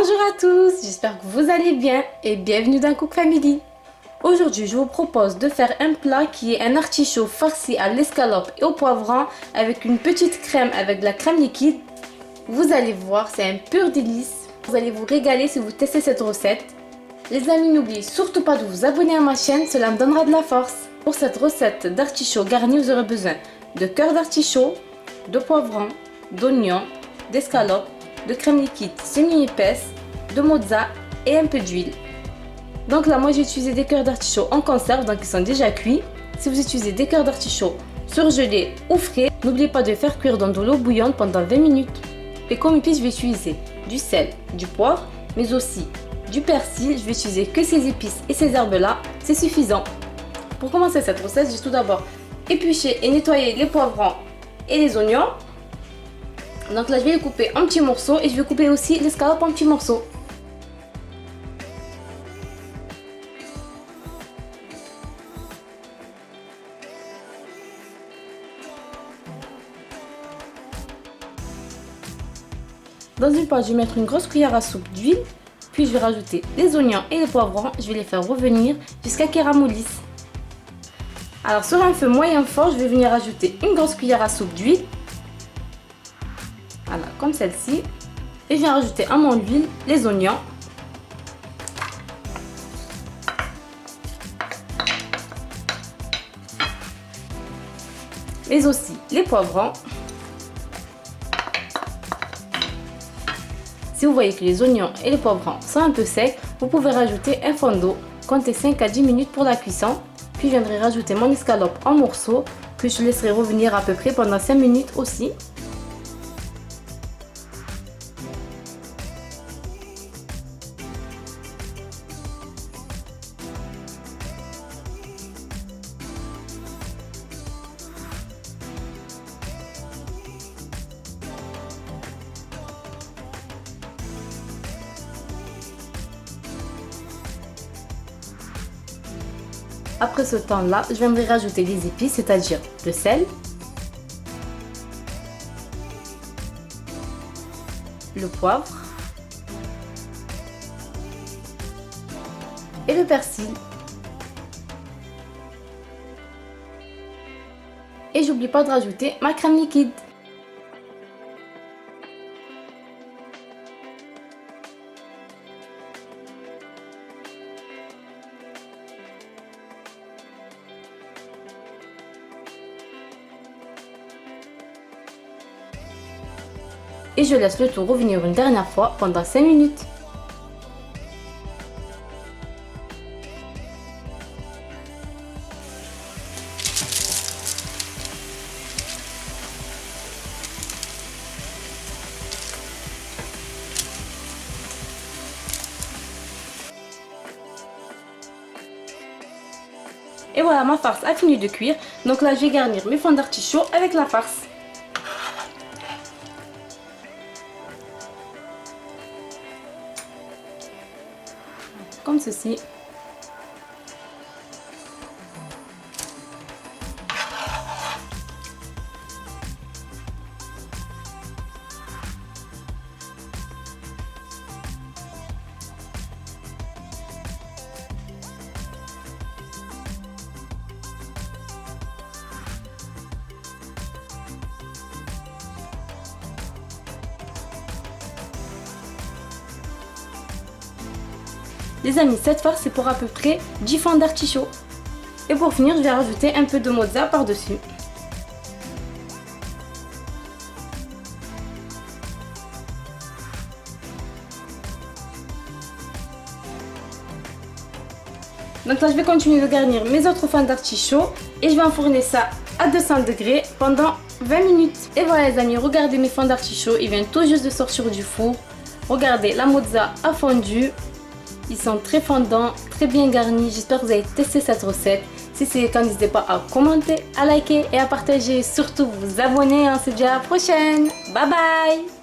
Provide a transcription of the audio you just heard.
Bonjour à tous, j'espère que vous allez bien et bienvenue dans Cook Family. Aujourd'hui, je vous propose de faire un plat qui est un artichaut farci à l'escalope et au poivron avec une petite crème avec de la crème liquide. Vous allez voir, c'est un pur délice. Vous allez vous régaler si vous testez cette recette. Les amis, n'oubliez surtout pas de vous abonner à ma chaîne, cela me donnera de la force. Pour cette recette d'artichaut garni, vous aurez besoin de cœur d'artichaut, de poivron, d'oignons, d'escalope, de crème liquide semi-épaisse, de mozza et un peu d'huile. Donc là, moi j'ai utilisé des cœurs d'artichaut en conserve, donc ils sont déjà cuits. Si vous utilisez des cœurs d'artichaut surgelés ou frais, n'oubliez pas de faire cuire dans de l'eau bouillante pendant 20 minutes. Et comme épices, je vais utiliser du sel, du poivre, mais aussi du persil. Je vais utiliser que ces épices et ces herbes là, c'est suffisant. Pour commencer cette recette, j'ai tout d'abord épluché et nettoyé les poivrons et les oignons. Donc là, je vais les couper en petits morceaux et je vais couper aussi l'escalope en petits morceaux. Dans une poêle, je vais mettre une grosse cuillère à soupe d'huile, puis je vais rajouter les oignons et les poivrons. Je vais les faire revenir jusqu'à qu'ils ramollissent. Alors sur un feu moyen fort, je vais venir rajouter une grosse cuillère à soupe d'huile. Voilà, comme celle-ci. Et je viens rajouter à mon huile les oignons. Mais aussi les poivrons. Si vous voyez que les oignons et les poivrons sont un peu secs, vous pouvez rajouter un fond d'eau. Comptez 5 à 10 minutes pour la cuisson. Puis je viendrai rajouter mon escalope en morceaux que je laisserai revenir à peu près pendant 5 minutes aussi. Après ce temps-là, je viendrai rajouter les épices, c'est-à-dire le sel, le poivre et le persil. Et j'oublie pas de rajouter ma crème liquide. Et je laisse le tout revenir une dernière fois pendant 5 minutes. Et voilà, ma farce a fini de cuire. Donc là, je vais garnir mes fonds d'artichaut avec la farce. Comme ceci. Les amis, cette farce c'est pour à peu près 10 fonds d'artichaut. Et pour finir, je vais rajouter un peu de mozza par-dessus. Donc là, je vais continuer de garnir mes autres fonds d'artichaut et je vais enfourner ça à 200 degrés pendant 20 minutes. Et voilà les amis, regardez mes fonds d'artichaut, ils viennent tout juste de sortir du four. Regardez, la mozza a fondu. Ils sont très fondants, très bien garnis. J'espère que vous avez testé cette recette. Si c'est le cas, n'hésitez pas à commenter, à liker et à partager. Surtout vous abonner. On se dit à la prochaine. Bye bye.